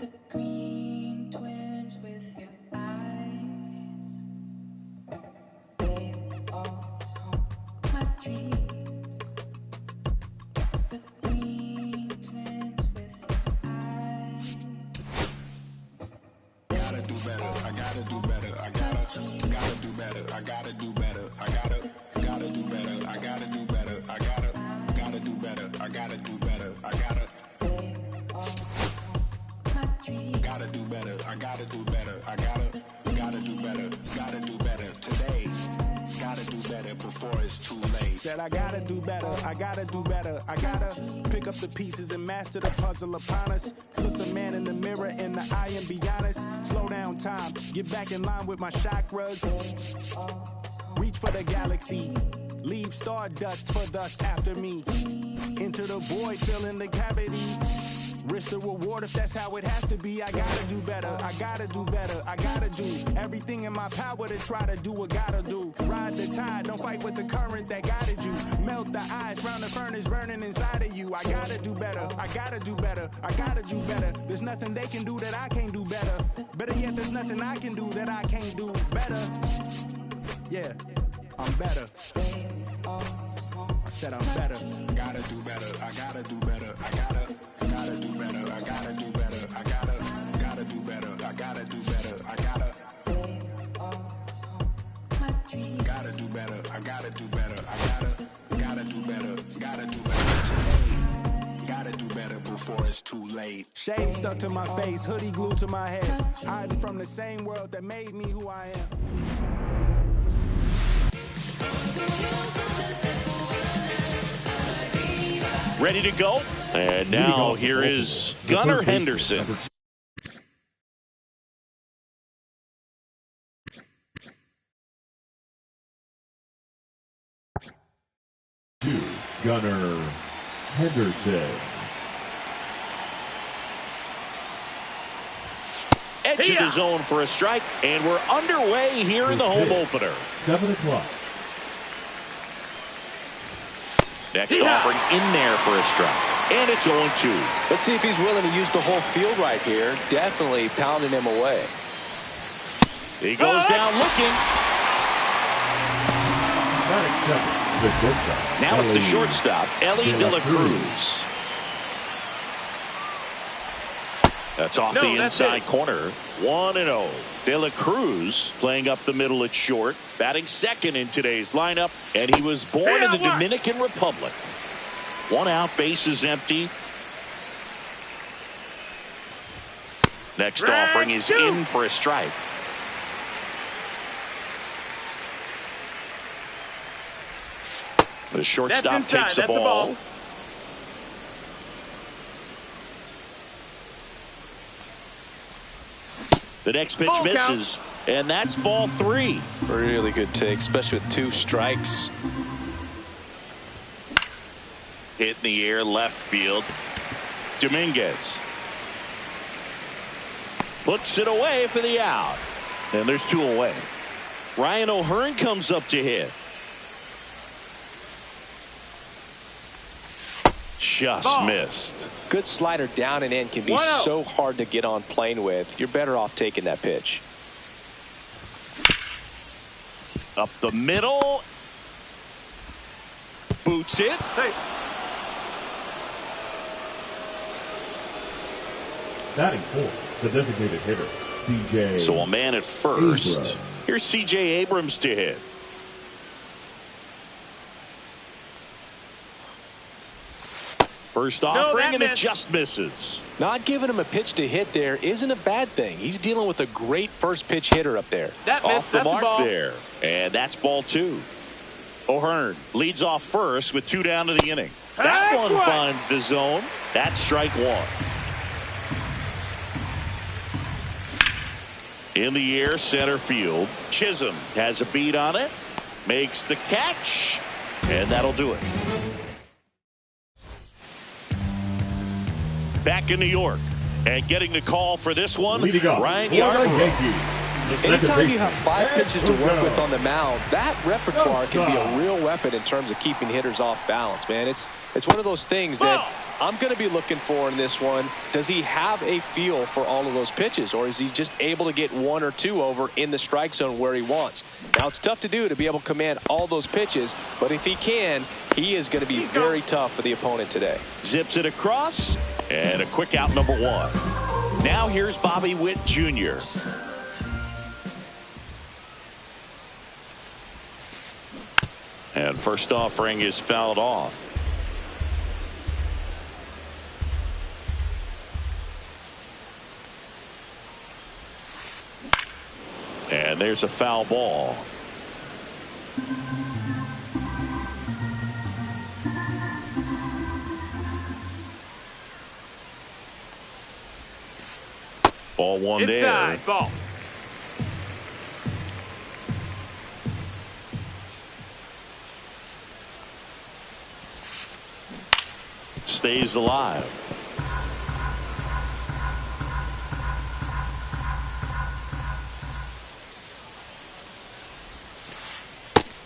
The green twins with your eyes. They always haunt my dreams. The green twins with your eyes. Gotta do better, I gotta do better, I gotta do better, I gotta do better, I gotta do better, I gotta do better, I gotta do better, I gotta do better, I gotta do better, I gotta do better, I gotta do better today. Gotta do better before it's too late. Said I gotta do better, I gotta do better. I gotta pick up the pieces and master the puzzle upon us. Look the man in the mirror in the eye and be honest. Slow down time, get back in line with my chakras. Reach for the galaxy, leave stardust for thus after me. Enter the void, fill in the cavity. Risk the reward if that's how it has to be. I gotta do better, I gotta do better, I gotta do everything in my power to try to do what gotta do. Ride the tide, don't fight with the current that guided you. Melt the ice, round the furnace burning inside of you. I gotta do better, I gotta do better, I gotta do better. There's nothing they can do that I can't do better. Better yet, there's nothing I can do that I can't do better. Yeah, I'm better. I said I'm better. Gotta do better, I gotta do better, I gotta do better, I gotta do better, I gotta do better, I gotta do better, I gotta do better, I gotta do better, I gotta do better today. Gotta do better before it's too late. Shade stuck to my face, hoodie glued to my head, hiding from the same world that made me who I am. Ready to go? And now here is Gunnar Henderson. Gunnar Henderson. Edge of the zone for a strike, and we're underway here in the home opener. 7 o'clock. Next offering in there for a strike, and it's 0-2. Let's see if he's willing to use the whole field right here. Definitely pounding him away. He goes down looking. Now it's the shortstop, Elly De La Cruz. That's off the inside corner. 1-0. De La Cruz playing up the middle at short, batting second in today's lineup, and he was born in the Dominican Republic. 1 out, bases empty. Next offering is in for a strike. The shortstop takes the ball. The next pitch misses, and that's ball 3. Really good take, especially with 2 strikes. Hit in the air, left field. Dominguez puts it away for the out, and there's 2 away. Ryan O'Hearn comes up to hit. Just missed. Good slider down and in can be so hard to get on plane with. You're better off taking that pitch. Up the middle. Boots it. Hey. Batting fourth, the designated hitter, C.J. So a man at first. Abrams. Here's C.J. Abrams to hit. First offering, and it just misses. Not giving him a pitch to hit there isn't a bad thing. He's dealing with a great first pitch hitter up there. Off the mark there. And that's ball 2. O'Hearn leads off first with 2 down to the inning. That one finds the zone. That's strike 1. In the air, center field. Chisholm has a beat on it. Makes the catch. And that'll do it. Back in New York, and getting the call for this one, Ryan Yarbrough. Anytime you have 5 pitches to work with on the mound, that repertoire can be a real weapon in terms of keeping hitters off balance, man. It's one of those things that I'm going to be looking for in this one, does he have a feel for all of those pitches, or is he just able to get one or two over in the strike zone where he wants? Now, it's tough to do to be able to command all those pitches, but if he can, he is going to be very tough for the opponent today. Zips it across, and a quick out, number one. Now here's Bobby Witt Jr. And first offering is fouled off. And there's a foul ball. Ball one there. Ball. Stays alive.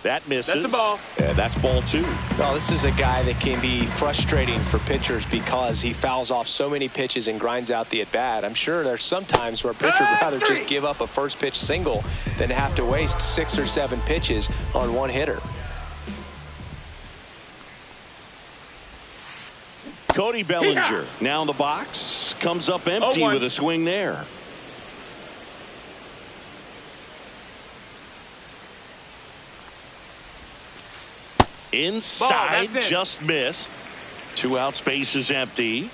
That misses. That's a ball. And that's ball two. Well, this is a guy that can be frustrating for pitchers because he fouls off so many pitches and grinds out the at-bat. I'm sure there's some times where a pitcher would rather just give up a first pitch single than have to waste 6 or 7 pitches on one hitter. Cody Bellinger now in the box. Comes up empty 0-1. with a swing there. Inside, just missed. 2 out, space is empty.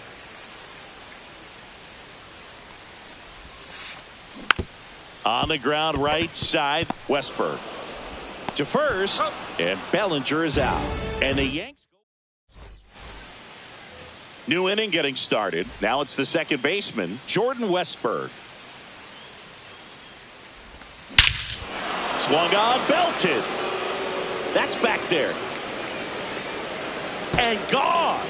On the ground, right side, Westberg to first, and Bellinger is out. And the Yanks. New inning getting started. Now it's the second baseman, Jordan Westberg. Swung on, belted. That's back there. And gone.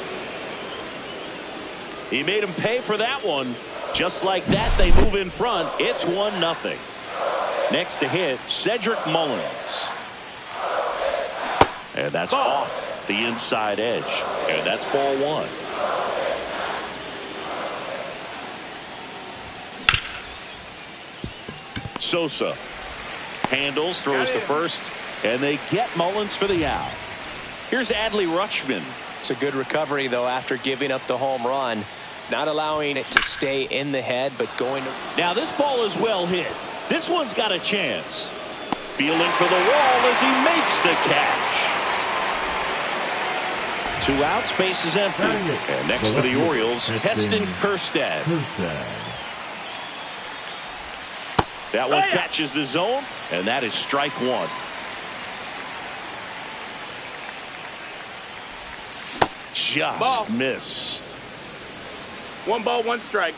He made him pay for that one. Just like that, they move in front. It's 1-0. Next to hit, Cedric Mullins. And that's off the inside edge. And that's ball one. Sosa handles, throws to first, and they get Mullins for the out. Here's Adley Rutschman. It's a good recovery, though, after giving up the home run. Not allowing it to stay in the head, but going to... Now this ball is well hit. This one's got a chance. Fielding for the wall as he makes the catch. 2 out, space is empty. And next for the Orioles, Heston Kjerstad. That one catches the zone, and that is strike one. Just missed. 1 ball, 1 strike.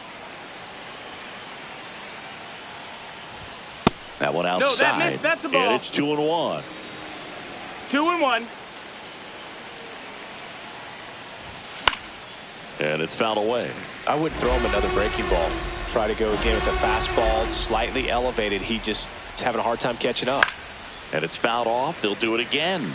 That one outside. No, that missed. That's a ball. And it's 2-1. 2-1. And it's fouled away. I would throw him another breaking ball. Try to go again with the fastball, slightly elevated. He just is having a hard time catching up. And it's fouled off. They'll do it again.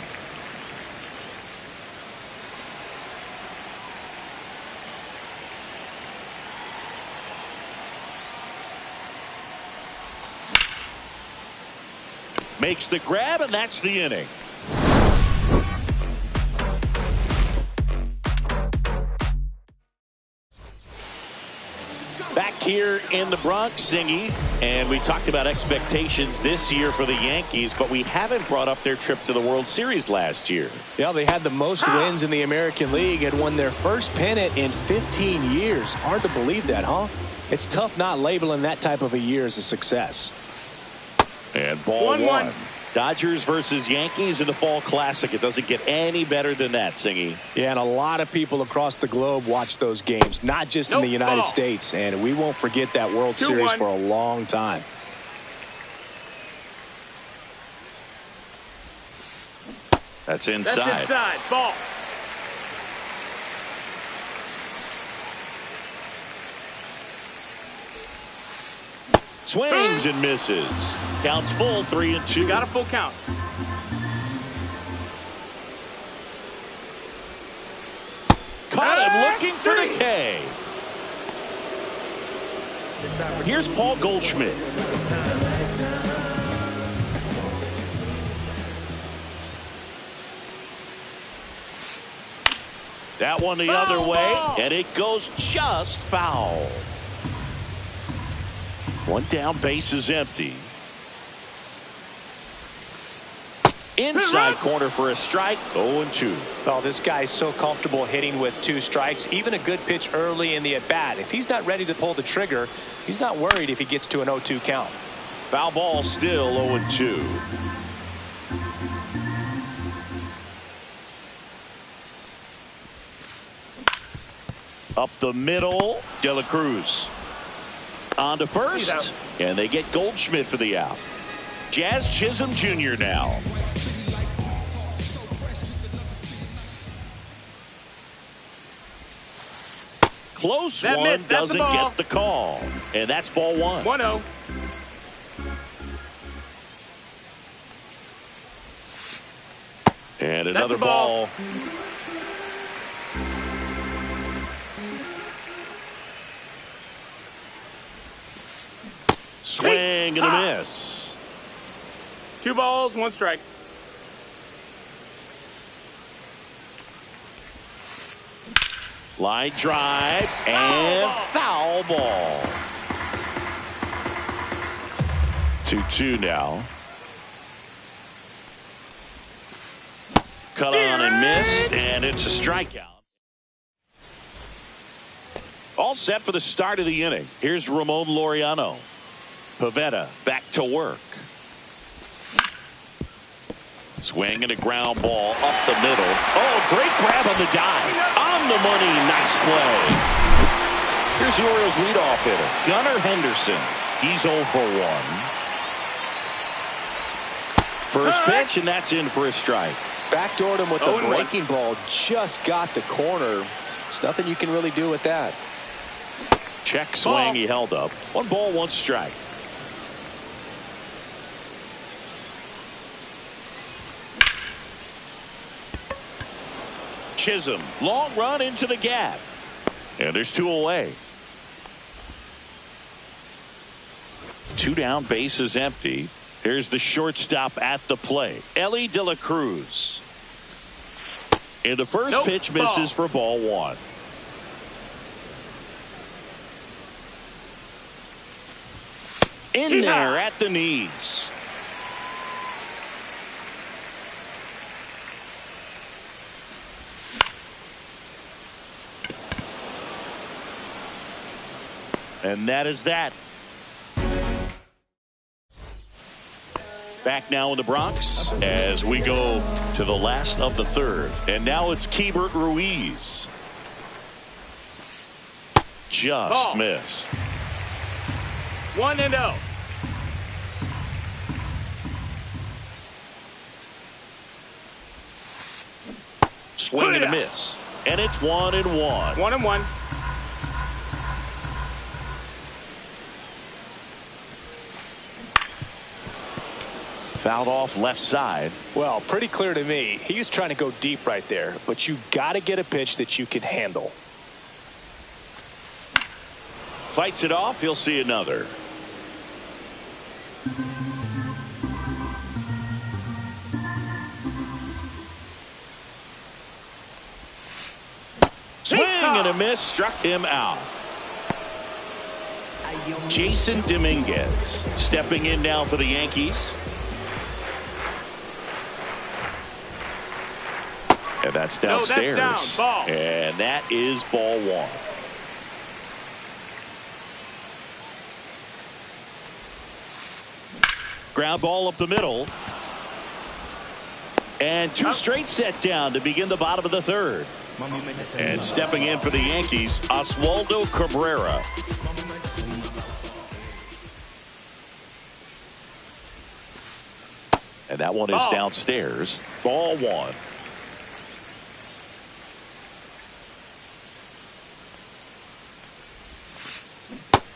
Makes the grab, and that's the inning. Back here in the Bronx, Singy, and we talked about expectations this year for the Yankees, but we haven't brought up their trip to the World Series last year. Yeah, they had the most wins in the American League, had won their first pennant in 15 years. Hard to believe that, huh? It's tough not labeling that type of a year as a success. And ball 1. Dodgers versus Yankees in the Fall Classic. It doesn't get any better than that, Singy. Yeah, and a lot of people across the globe watch those games, not just in the United States. And we won't forget that World Series for a long time. That's inside. That's inside. Ball. Swings and misses. Counts full, 3-2. Got a full count. Caught him looking for Here's Paul Goldschmidt. That one the other way, and it goes just foul. One down, base is empty. Inside corner for a strike, 0-2. Oh, this guy's so comfortable hitting with 2 strikes. Even a good pitch early in the at-bat. If he's not ready to pull the trigger, he's not worried if he gets to an 0-2 count. Foul ball, still 0-2. Up the middle, De La Cruz. On to first, and they get Goldschmidt for the out. Jazz Chisholm Jr. now. Close That one, missed. That's doesn't the ball. get the call. And that's ball 1. 1-0. And another the ball. ball. Swing and a miss. 2 balls, 1 strike. Line drive and foul ball. 2-2 now. Cut on and missed, and it's a strikeout. All set for the start of the inning. Here's Ramon Laureano. Pivetta back to work. Swing and a ground ball up the middle. Oh, great grab on the dive. On the money, nice play. Here's the Orioles leadoff hitter, Gunnar Henderson. He's 0 for 1. First pitch, and that's in for a strike. Backdoored him with the breaking ball. Just got the corner. There's nothing you can really do with that. Check swing, he held up. 1 ball, 1 strike. Chisholm, long run into the gap. And there's 2 away. 2 down, base is empty. Here's the shortstop at the plate, Elly De La Cruz. And the first pitch misses for ball 1. In there at the knees. And that is that. Back now in the Bronx as we go to the last of the 3rd. And now it's Keibert Ruiz. Just missed. 1-0. Swing and a miss. And it's 1-1. 1-1. Fouled off left side. Well, pretty clear to me. He was trying to go deep right there, but you got to get a pitch that you can handle. Fights it off. He'll see another. Swing and a miss, struck him out. Jason Dominguez stepping in now for the Yankees. And that's downstairs. That's down. Ball. And that is ball 1. Ground ball up the middle. And 2 straight set down to begin the bottom of the 3rd. And stepping in for the Yankees, Oswaldo Cabrera. And that one is downstairs. Ball 1.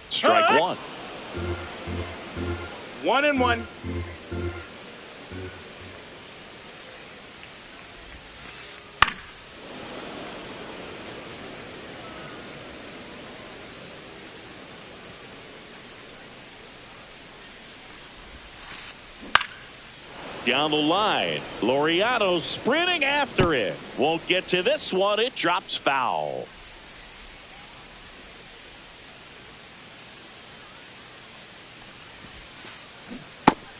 Strike 1. 1-1. down the line. Laureano sprinting after it. Won't get to this one. It drops foul.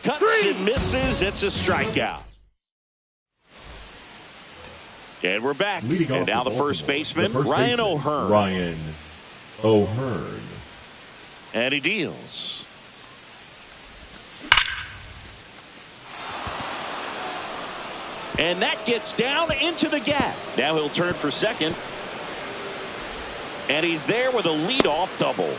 Cuts and misses. It's a strikeout. And we're back. And now the first baseman, Ryan O'Hearn. Ryan O'Hearn. And he deals. And that gets down into the gap. Now he'll turn for second. And he's there with a leadoff double.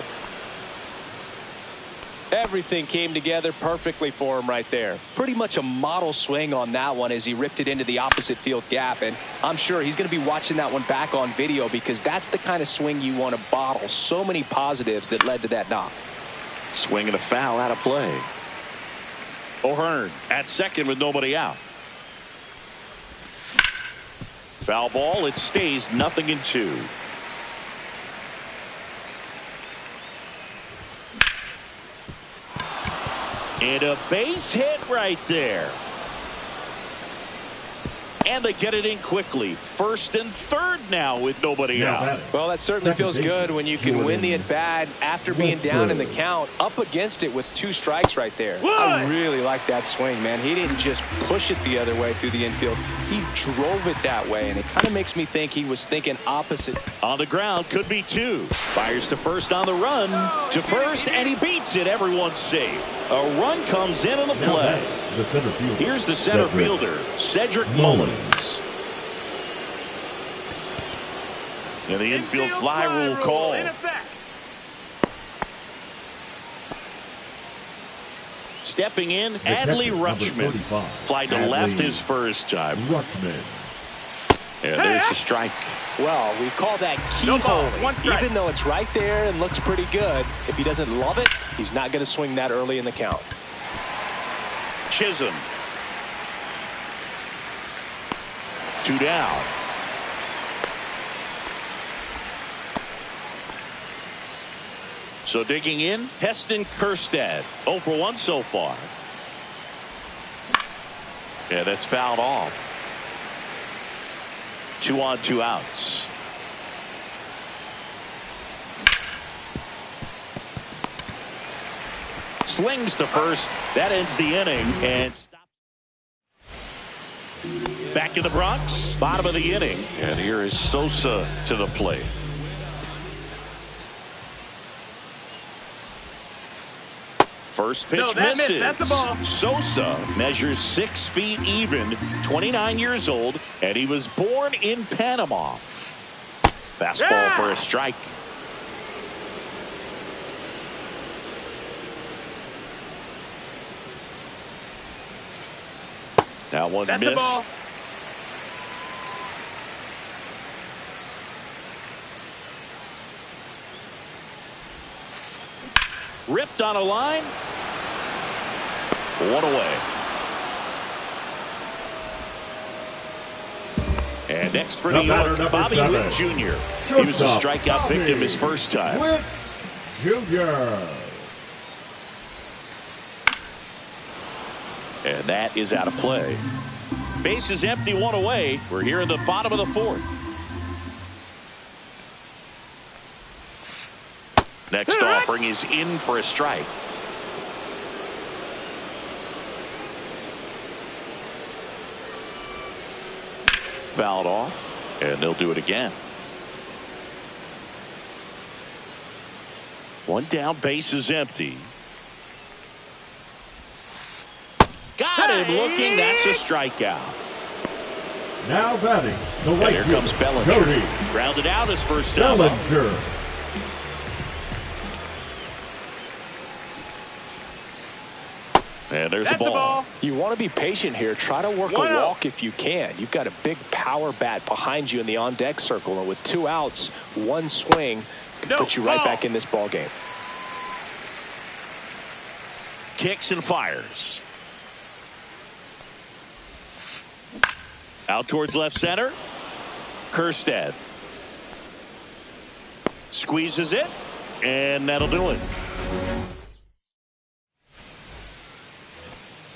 Everything came together perfectly for him right there. Pretty much a model swing on that one as he ripped it into the opposite field gap. And I'm sure he's going to be watching that one back on video because that's the kind of swing you want to bottle. So many positives that led to that knock. Swing and a foul out of play. O'Hearn at second with nobody out. Foul ball. It stays 0-2. And a base hit right there. And they get it in quickly. First and third now with nobody out. Well, that certainly feels good when you can win the at-bat after being down in the count, up against it with 2 strikes right there. I really like that swing, man. He didn't just push it the other way through the infield. He drove it that way, and it kind of makes me think he was thinking opposite. On the ground, could be 2. Fires to first on the run. To first, and he beats it. Everyone's safe. A run comes in on the play. The center fielder. Here's the center fielder, Cedric Mullins. And the infield fly rule call. Stepping in, Adley Rutschman. Fly to left his first time. Rutschman. And there's the strike. Well, we call that keyhole. Even though it's right there and looks pretty good, if he doesn't love it, he's not going to swing that early in the count. Chisholm. 2 down. So digging in, Heston Kjerstad. 0 for 1 so far. Yeah, that's fouled off. 2 on, 2 outs. Slings to first. That ends the inning. And back in the Bronx, bottom of the inning. And here is Sosa to the plate. First pitch misses. That's the ball. Sosa measures 6 feet even, 29 years old, and he was born in Panama. Fastball for a strike. That one That's missed. the ball. Ripped on a line. 1 away. And next for New York, Bobby Witt Jr. He was a strikeout victim his first time. Witt Jr. And that is out of play. Base is empty, 1 away. We're here in the bottom of the 4th. Next offering is in for a strike. Fouled off, and they'll do it again. 1 down, base is empty. Got him looking. That's a strikeout. Now batting, the right And here comes Bellinger. Cody Grounded out his first time. Bellinger. And there's That's the the ball. ball. You want to be patient here. Try to work a walk if you can. You've got a big power bat behind you in the on-deck circle, and with 2 outs, 1 swing could put you right back in this ball game. Kicks and fires. Out towards left center. Kjerstad squeezes it, and that'll do it.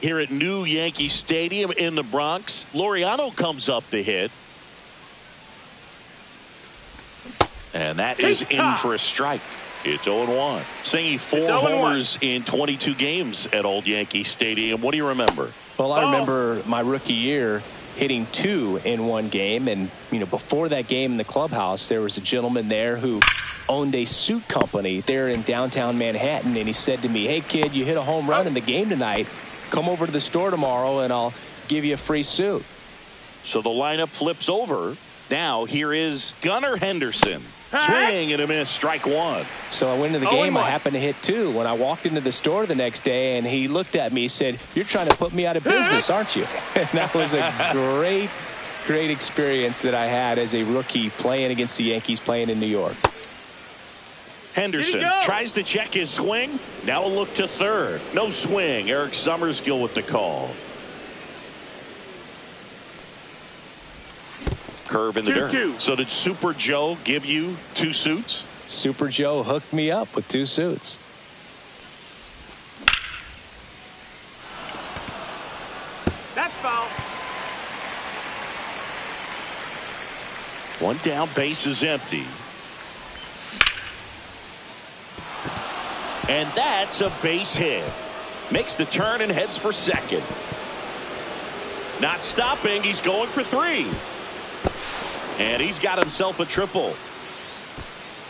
here at New Yankee Stadium in the Bronx. Laureano comes up to hit. And that is in for a strike. It's 0-1. Singy, 4 homers in 22 games at Old Yankee Stadium. What do you remember? Well, I remember my rookie year hitting 2 in one game. And, you know, before that game in the clubhouse, there was a gentleman there who owned a suit company there in downtown Manhattan. And he said to me, hey, kid, you hit a home run in the game tonight. Come over to the store tomorrow and I'll give you a free suit. So the lineup flips over. Now here is Gunnar Henderson. Swing and a miss, strike 1. So I went into the game. I happened to hit 2. When I walked into the store the next day and he looked at me, he said, you're trying to put me out of business, aren't you? And that was a great experience that I had as a rookie playing against the Yankees, playing in New York. Henderson tries to check his swing. Now a look to third. No swing. Eric Summersgill with the call. Curve in the dirt. So did Super Joe give you 2 suits? Super Joe hooked me up with 2 suits. That's foul. 1 down, base is empty. And that's a base hit. Makes the turn and heads for second. Not stopping. He's going for 3. And he's got himself a triple.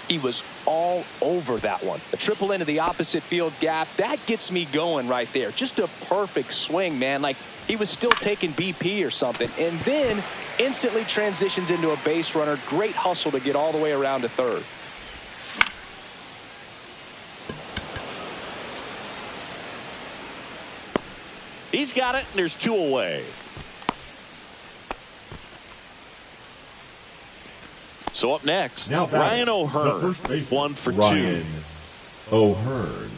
He was all over that one. A triple into the opposite field gap. That gets me going right there. Just a perfect swing, man. Like he was still taking BP or something. And then instantly transitions into a base runner. Great hustle to get all the way around to third. He's got it, and there's 2 away. So up next, now Ryan O'Hearn, 1 for 2. Ryan O'Hearn.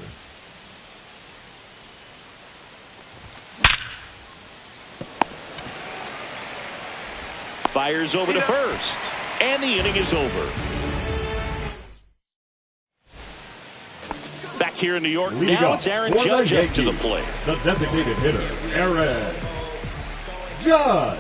Fires over to first, and the inning is over. Back here in New York, now it's Aaron Judge up to the plate. The designated hitter, Aaron Judge.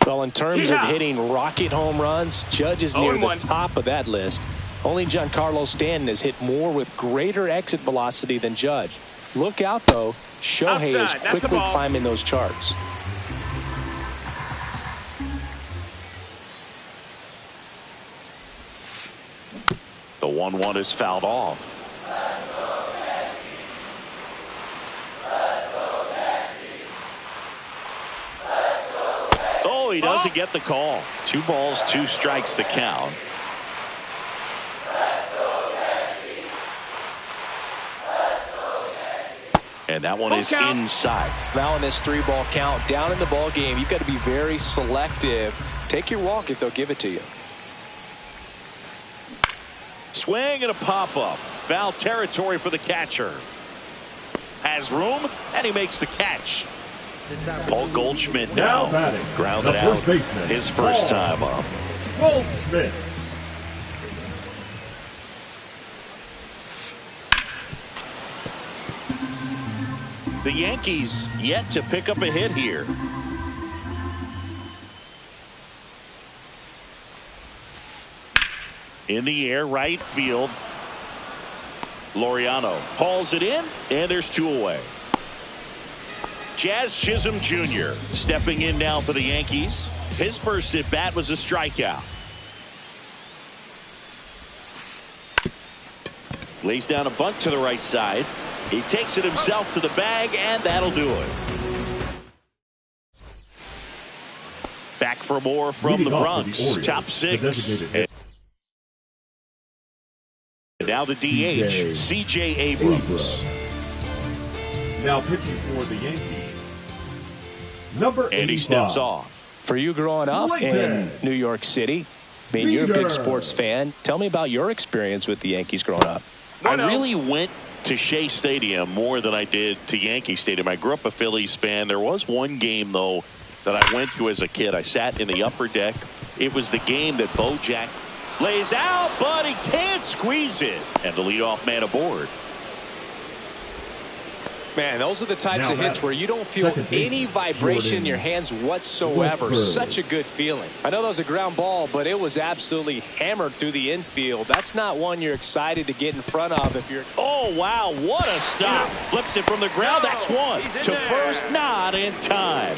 Well, in terms of hitting rocket home runs, Judge is near the top of that list. Only Giancarlo Stanton has hit more with greater exit velocity than Judge. Look out, though. Shohei is quickly climbing those charts. The 1-1 is fouled off. Oh, he doesn't get the call. 2 balls, 2 strikes the count. And that one is inside. Now in this 3-ball count, down in the ball game, you've got to be very selective. Take your walk if they'll give it to you. Swing and a pop-up. Foul territory for the catcher. Has room, and he makes the catch. Paul Goldschmidt now grounded out his first time up. Goldschmidt. The Yankees yet to pick up a hit here. In the air, right field. Laureano hauls it in, and there's 2 away. Jazz Chisholm Jr. stepping in now for the Yankees. His first at bat was a strikeout. Lays down a bunt to the right side. He takes it himself to the bag, and that'll do it. Back for more from the Bronx. Top 6. And now the DH, C.J. Abrams. Now pitching for the Yankees, number 85. And he steps off. For you growing up in New York City, being you're a big sports fan, tell me about your experience with the Yankees growing up. I really went to Shea Stadium more than I did to Yankee Stadium. I grew up a Phillies fan. There was one game, though, that I went to as a kid. I sat in the upper deck. It was the game that Bojack lays out, but he can't squeeze it. And the leadoff man aboard. Man, those are the types Now of hits back. where you don't feel Second base, any vibration in Jordan your hands whatsoever. Westburg. Such a good feeling. I know that was a ground ball, but it was absolutely hammered through the infield. That's not one you're excited to get in front of if you're... Oh, wow, what a stop. Flips it from the ground. That's one. He's in To there. first, not in time.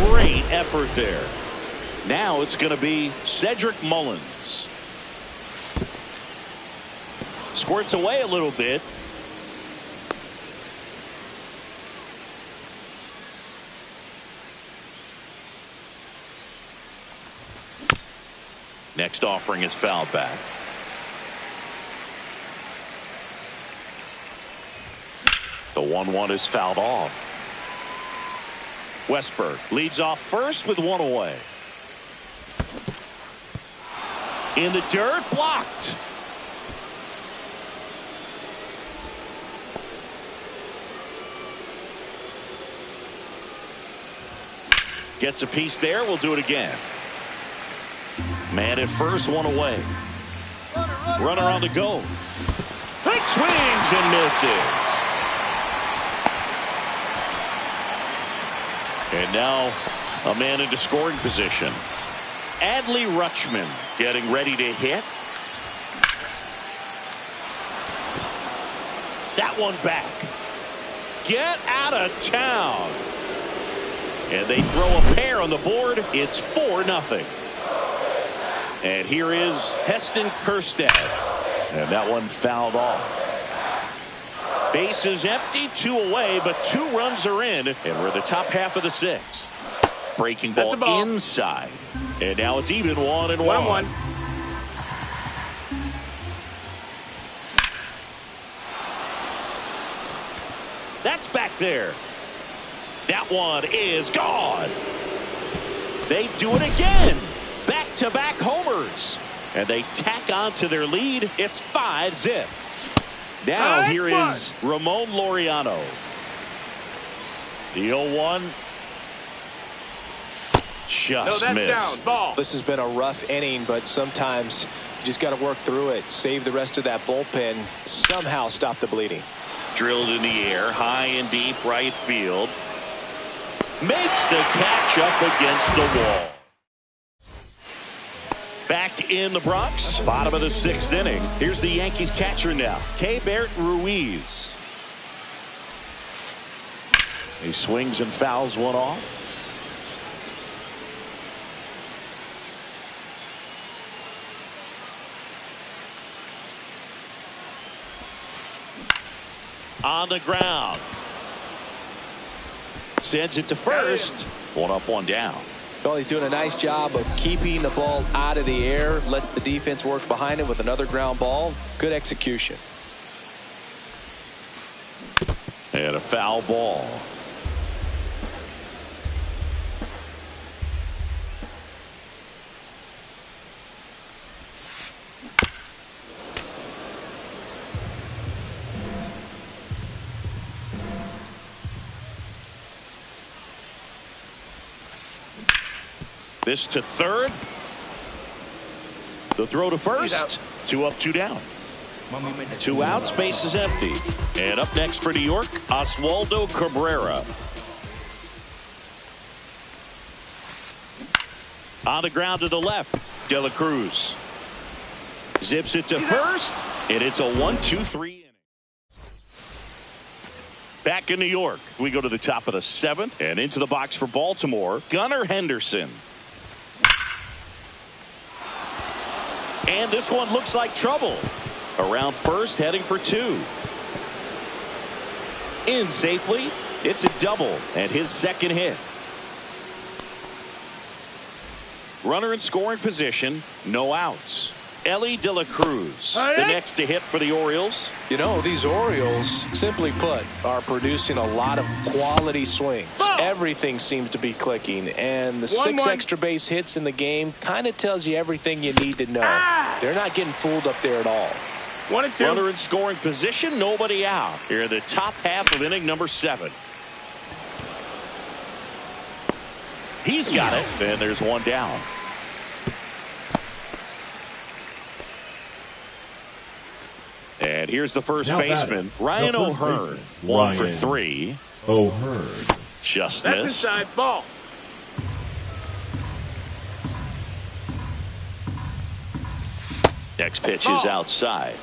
Great effort there. Now it's going to be Cedric Mullins. Squirts away a little bit. Next offering is fouled back. The 1-1 is fouled off. Westburg leads off first with one away. In the dirt, blocked. Gets a piece there. We'll do it again. Man at first, one away. Runner on the go. Swings and misses. And now a man into scoring position. Adley Rutschman getting ready to hit. That one back. Get out of town. And they throw a pair on the board. It's 4-0. And here is Heston Kjerstad. And that one fouled off. Base is empty, 2 away, but 2 runs are in. And we're the top half of the 6th. Breaking ball, ball. inside. And now it's even 1-1. 1-1. That's back there. That one is gone. They do it again. Back-to-back homers. And they tack on to their lead. It's 5-0. Now here is Ramon Laureano. The 0-1. Just No, that's missed. down. Ball. This has been a rough inning, but sometimes you just got to work through it. Save the rest of that bullpen. Somehow stop the bleeding. Drilled in the air, high and deep right field. Makes the catch up against the wall. Back in the Bronx, bottom of the 6th inning. Here's the Yankees catcher now, Keibert Ruiz. He swings and fouls one off. On the ground. Sends it to first. 1 up, 1 down. Well, he's doing a nice job of keeping the ball out of the air. Lets the defense work behind it with another ground ball. Good execution. And a foul ball. This to third. The throw to first. 2 up, 2 down. 2 outs, base is empty. And up next for New York, Oswaldo Cabrera. On the ground to the left, De La Cruz. Zips it to first, and it's a 1-2-3 inning. Back in New York, we go to the top of the 7th, and into the box for Baltimore, Gunnar Henderson. And this one looks like trouble. Around first, heading for 2. In safely. It's a double and his second hit. Runner in scoring position. No outs. Elly De La Cruz, the next to hit for the Orioles. You know, these Orioles, simply put, are producing a lot of quality swings. Everything seems to be clicking, and the 6 extra base hits in the game kind of tells you everything you need to know. They're not getting fooled up there at all. 1 and 2. Runner in scoring position, nobody out. Here in the top half of inning number 7. He's got it, and there's 1 down. And here's the first Now baseman, batting, Ryan the first O'Hearn. baseman, 1 for Ryan 3. O'Hearn. Just That's missed. inside ball. Next pitch is outside.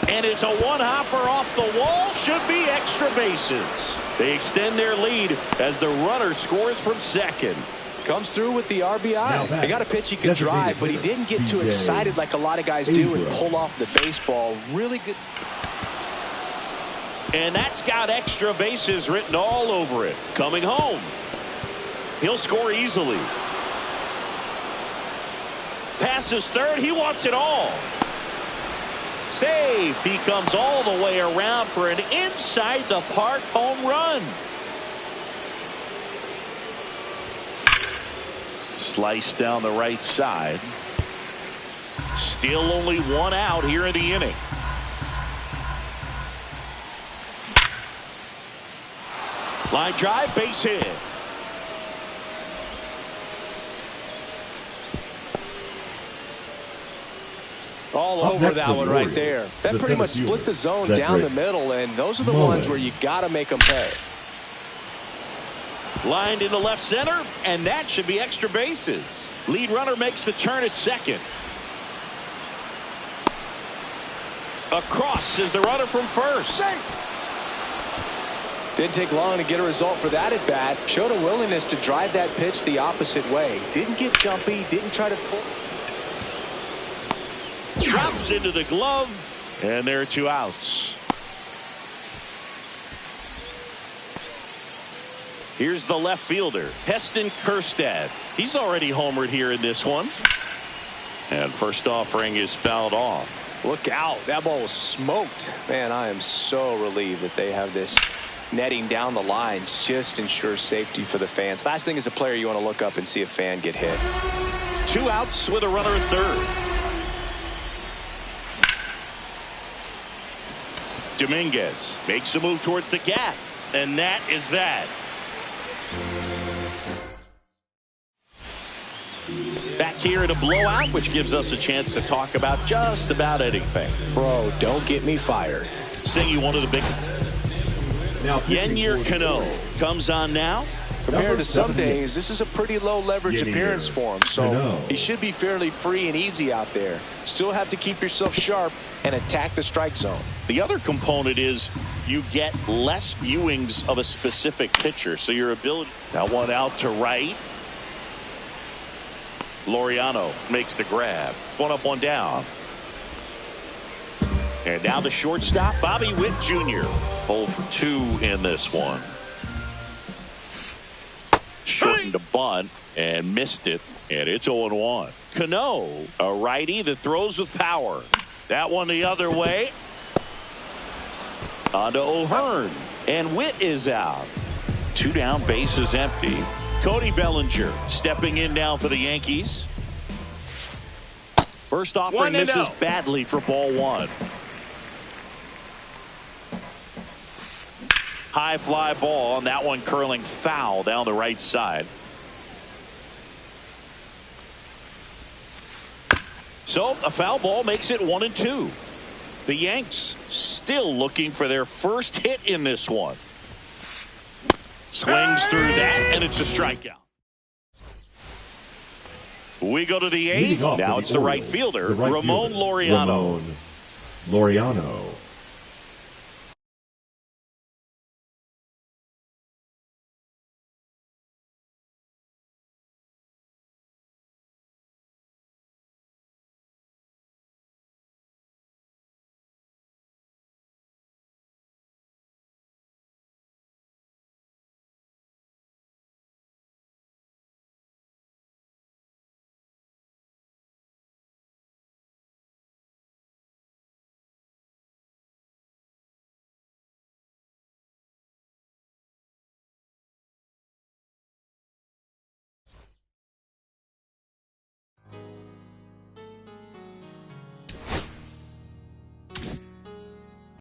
And it's a one-hopper off the wall. Should be extra bases. They extend their lead as the runner scores from second. Comes through with the RBI. They got a pitch he could drive, but he didn't get too DJ excited like a lot of guys do and Abram. pull off the baseball. Really good. And that's got extra bases written all over it. Coming home. He'll score easily. Passes third. He wants it all. Save. He comes all the way around for an inside the park home run. Slice down the right side. Still only 1 out here in the inning. Line drive, base hit. All Up over next, that the one right Warriors. there. That The pretty much center split the fielder, zone Zach down the Greinke. middle, and those are the Mullen. ones where you got to make them pay. Lined into left center, and that should be extra bases. Lead runner makes the turn at second. Across is the runner from first. Didn't take long to get a result for that at bat. Showed a willingness to drive that pitch the opposite way. Didn't get jumpy, didn't try to pull. Drops into the glove, and there are 2 outs. Here's the left fielder, Heston Kjerstad. He's already homered here in this one. And first offering is fouled off. Look out. That ball was smoked. Man, I am so relieved that they have this netting down the lines. Just ensures safety for the fans. Last thing as a player, you want to look up and see a fan get hit. 2 outs with a runner at third. Dominguez makes a move towards the gap, and that is that. Back here in a blowout, which gives us a chance to talk about just about anything. Bro, don't get me fired. Singing one of the big. Now pitching Yennier for the Cano Cardinals. comes on now. Compared Number to some 78. days, this is a pretty low leverage Yennier appearance for him. So Cano. he should be fairly free and easy out there. Still have to keep yourself sharp and attack the strike zone. The other component is you get less viewings of a specific pitcher. So your ability. Now 1 out to right. Laureano makes the grab. 1 up, 1 down. And now the shortstop, Bobby Witt Jr. 0 for 2 in this one. Shortened a bunt and missed it, and it's 0-1. Cano, a righty that throws with power. That one the other way. On to O'Hearn, and Witt is out. 2 down, bases empty. Cody Bellinger stepping in now for the Yankees. First offering 1-0. misses badly for ball 1. High fly ball, and that one curling foul down the right side. So a foul ball makes it 1-2. The Yanks still looking for their first hit in this one. Swings through that, and it's a strikeout. We go to the 8th. Leading off Now for it's the right Orioles, fielder, the right Ramon fielder, Laureano. Ramon Laureano.